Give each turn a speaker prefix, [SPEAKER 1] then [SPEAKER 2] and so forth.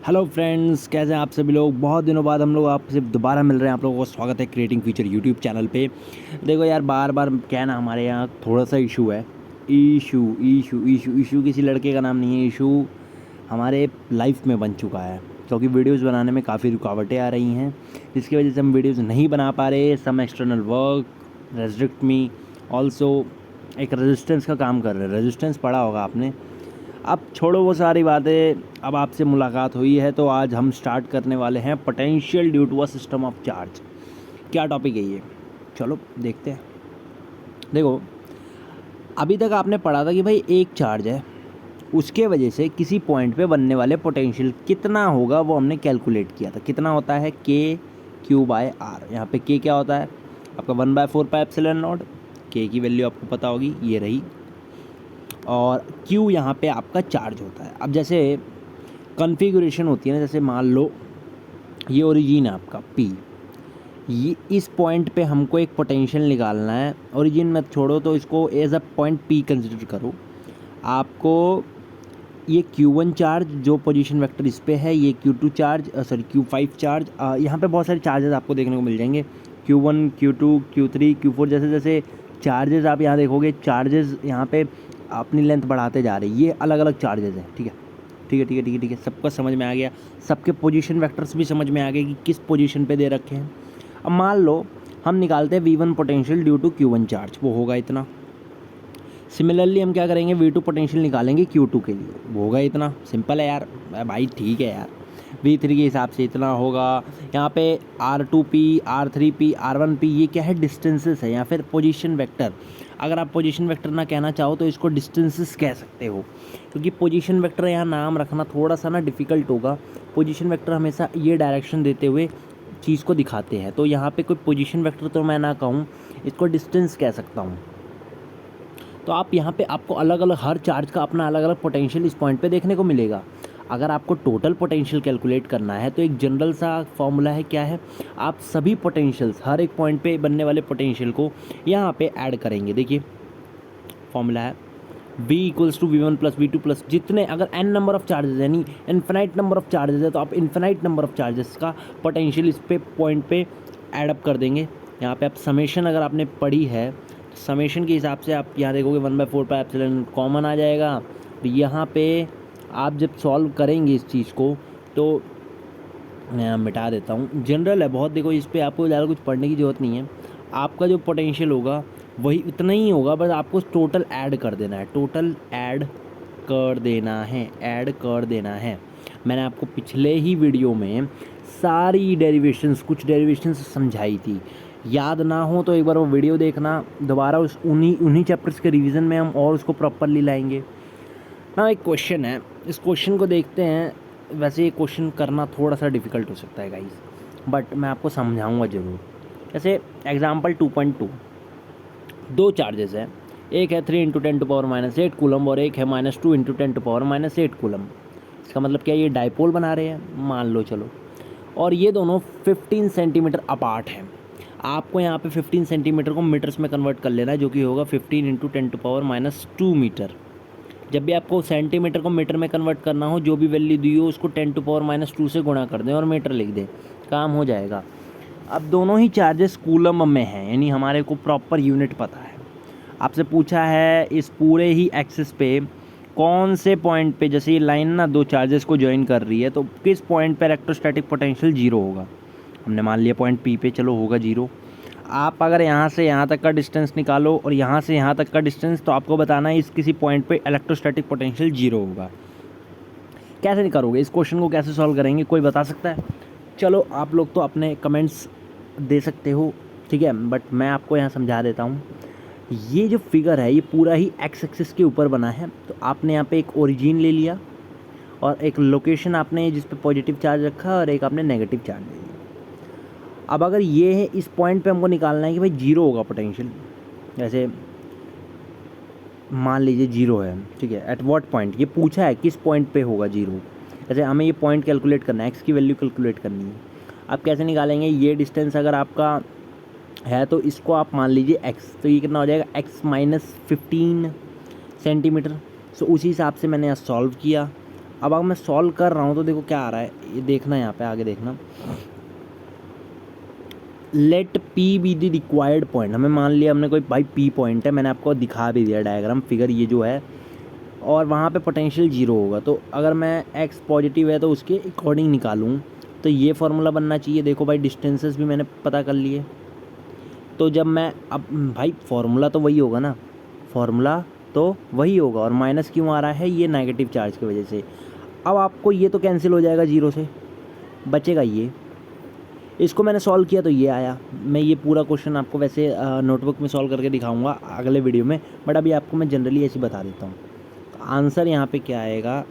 [SPEAKER 1] Hello friends, कैसे हैं आप सभी लोग। बहुत दिनों बाद हम लोग आपसे दोबारा मिल रहे हैं। आप लोगों को स्वागत है क्रिएटिंग फ्यूचर यूट्यूब चैनल पे। देखो यार, बार बार क्या है ना, हमारे यहाँ थोड़ा सा इशू है। इशू किसी लड़के का नाम नहीं है। इशू हमारे लाइफ में बन चुका है, क्योंकि वीडियोज़ बनाने में काफ़ी रुकावटें आ रही हैं, जिसकी वजह से हम वीडियोज़ नहीं बना पा रहे। Some external work restrict me also. एक रेजिस्टेंस का काम कर रहे हैं। रेजिस्टेंस पढ़ा होगा आपने। अब छोड़ो वो सारी बातें। अब आपसे मुलाकात हुई है तो आज हम स्टार्ट करने वाले हैं potential due to a system of charge. क्या टॉपिक है ये, चलो देखते हैं। देखो, अभी तक आपने पढ़ा था कि भाई एक चार्ज है, उसके वजह से किसी पॉइंट पे बनने वाले पोटेंशियल कितना होगा वो हमने कैलकुलेट किया था। कितना होता है के क्यू बाय आर। यहाँ पे के क्या होता है आपका 1/4πε0। के की वैल्यू आपको पता होगी, ये रही। और Q यहाँ पे आपका चार्ज होता है। अब जैसे कॉन्फ़िगरेशन होती है ना, जैसे मान लो ये ओरिजिन है आपका P, ये इस पॉइंट पे हमको एक पोटेंशियल निकालना है। ओरिजिन मत छोड़ो, तो इसको as a point P consider करो। आपको ये Q1 चार्ज जो पोजीशन वेक्टर इस पे है, ये Q2 चार्ज Q5 चार्ज, यहाँ पे बहुत सारे चार्जेस आपको देखने को मिल जाएंगे। Q1 Q2 Q3 Q4 जैसे जैसे चार्जेस आप यहाँ देखोगे, चार्जेस यहाँ पे अपनी लेंथ बढ़ाते जा रहे हैं। ये अलग अलग चार्जेस हैं। ठीक है, ठीक है, ठीक है, ठीक है, ठीक है, सबका समझ में आ गया। सबके पोजीशन वेक्टर्स भी समझ में आ गए कि किस पोजीशन पे दे रखे हैं। अब मान लो हम निकालते हैं V1 potential due to Q1 charge, वो होगा इतना। सिमिलरली हम क्या करेंगे, V2 पोटेंशियल निकालेंगे Q2 के लिए, वो होगा इतना। सिंपल है यार भाई, ठीक है यार। V3 के हिसाब से इतना होगा। यहाँ पे R2P R3P R1P ये क्या है, डिस्टेंसेस है या फिर पोजीशन वेक्टर। अगर आप पोजीशन वेक्टर ना कहना चाहो तो इसको डिस्टेंसेस कह सकते हो, क्योंकि पोजीशन वेक्टर यहाँ नाम रखना थोड़ा सा ना डिफ़िकल्ट होगा। पोजीशन वेक्टर हमेशा ये डायरेक्शन देते हुए चीज़ को दिखाते हैं, तो यहाँ पे कोई पोजीशन वेक्टर तो मैं ना कहूँ, इसको डिस्टेंस कह सकता हूँ। तो आप यहाँ पे आपको अलग अलग हर चार्ज का अपना अलग अलग पोटेंशियल इस पॉइंट पे देखने को मिलेगा। अगर आपको टोटल पोटेंशियल कैलकुलेट करना है तो एक जनरल सा फॉर्मूला है, क्या है, आप सभी पोटेंशियल्स हर एक पॉइंट पे बनने वाले पोटेंशियल को यहाँ पे ऐड करेंगे। देखिए फॉर्मूला है V equals to V1 plus V2 plus जितने, अगर n नंबर ऑफ चार्जेस यानी इन्फिनाइट नंबर ऑफ चार्जेस है, तो आप इन्फिनाइट नंबर ऑफ चार्जेस का पोटेंशियल इस पे पॉइंट पे ऐड अप कर देंगे। यहाँ पे आप समेशन अगर आपने पढ़ी है, समेशन के हिसाब से आप यहाँ देखोगे 1/4πε कॉमन आ जाएगा। तो यहाँ पे आप जब सॉल्व करेंगे इस चीज़ को, तो मैं यहाँ मिटा देता हूँ, जनरल है बहुत। देखो, इस पर आपको ज़्यादा कुछ पढ़ने की ज़रूरत नहीं है। आपका जो पोटेंशियल होगा वही उतना ही होगा, बस आपको टोटल ऐड कर देना है। टोटल ऐड कर देना है, ऐड कर देना है। मैंने आपको पिछले ही वीडियो में सारी डेरिवेशंस, कुछ डेरिवेशंस समझाई थी। याद ना हो तो एक बार वो वीडियो देखना दोबारा। उस उन्हीं चैप्टर्स के रिवीजन में हम और उसको प्रॉपरली लाएंगे ना। एक क्वेश्चन है, इस क्वेश्चन को देखते हैं। वैसे ये क्वेश्चन करना थोड़ा सा डिफ़िकल्ट हो सकता है गाइस, बट मैं आपको समझाऊंगा ज़रूर। जैसे एग्जांपल 2.2, दो चार्जेस हैं। एक है 3 × 10⁻8 कूलम और एक है -2 × 10⁻8 कूलम। इसका मतलब क्या, ये डायपोल बना रहे हैं मान लो, चलो। और ये दोनों 15 सेंटीमीटर अपार्ट हैं। आपको यहाँ पे 15 सेंटीमीटर को मीटर्स में कन्वर्ट कर लेना है, जो कि होगा 15 × 10⁻2 मीटर। जब भी आपको सेंटीमीटर को मीटर में कन्वर्ट करना हो, जो भी वैल्यू दी हो उसको 10⁻2 से गुणा कर दें और मीटर लिख दें, काम हो जाएगा। अब दोनों ही चार्जेस कूलम में हैं, यानी हमारे को प्रॉपर यूनिट पता है। आपसे पूछा है इस पूरे ही एक्सिस पे कौन से पॉइंट पे, जैसे ये लाइन ना दो चार्जेस को ज्वाइन कर रही है, तो किस पॉइंट पे इलेक्ट्रोस्टैटिक पोटेंशियल जीरो होगा। हमने मान लिया पॉइंट P पे, चलो होगा जीरो। आप अगर यहाँ से यहाँ तक का डिस्टेंस निकालो और यहाँ से यहाँ तक का डिस्टेंस, तो आपको बताना है इस किसी पॉइंट पे इलेक्ट्रोस्टैटिक पोटेंशियल जीरो होगा। कैसे निकालोगे इस क्वेश्चन को, कैसे सॉल्व करेंगे, कोई बता सकता है? चलो आप लोग तो अपने कमेंट्स दे सकते हो, ठीक है, बट मैं आपको यहाँ समझा देता हूँ। ये जो फिगर है ये पूरा ही एक्स एक्सिस के ऊपर बना है। तो आपने यहाँ पे एक ओरिजिन ले लिया और एक लोकेशन आपने जिस पे पॉजिटिव चार्ज रखा और एक आपने नेगेटिव चार्ज ले लिया। अब अगर ये है, इस पॉइंट पे हमको निकालना है कि भाई जीरो होगा पोटेंशियल। जैसे मान लीजिए जीरो है, ठीक है, एट व्हाट पॉइंट, ये पूछा है किस पॉइंट पे होगा जीरो। जैसे हमें ये पॉइंट कैलकुलेट करना है, एक्स की वैल्यू कैलकुलेट करनी है। आप कैसे निकालेंगे, ये डिस्टेंस अगर आपका है तो इसको आप मान लीजिए x, तो ये कितना हो जाएगा, x - 15 सेंटीमीटर। सो उसी हिसाब से मैंने यहाँ सॉल्व किया। अब अगर मैं सॉल्व कर रहा हूँ तो देखो क्या आ रहा है, ये देखना यहाँ पे आगे देखना। Let P be the required point, हमें मान लिया हमने कोई भाई पी पॉइंट है, मैंने आपको दिखा भी दिया डायग्राम फिगर ये जो है, और वहाँ पे पोटेंशियल जीरो होगा। तो अगर मैं एक्स पॉजिटिव है तो उसके अकॉर्डिंग निकालूँ तो ये फार्मूला बनना चाहिए। देखो भाई डिस्टेंसेस भी मैंने पता कर लिए। तो जब मैं अब भाई फार्मूला तो वही होगा ना, फार्मूला तो वही होगा, और माइनस क्यों आ रहा है, ये नेगेटिव चार्ज की वजह से। अब आपको ये तो कैंसिल हो जाएगा, जीरो से बचेगा ये। इसको मैंने सॉल्व किया तो ये आया। मैं ये पूरा क्वेश्चन आपको वैसे नोटबुक में सॉल्व करके दिखाऊंगा अगले वीडियो में, बट अभी आपको मैं जनरली ऐसे बता देता हूँ। आंसर यहाँ पे क्या आएगा,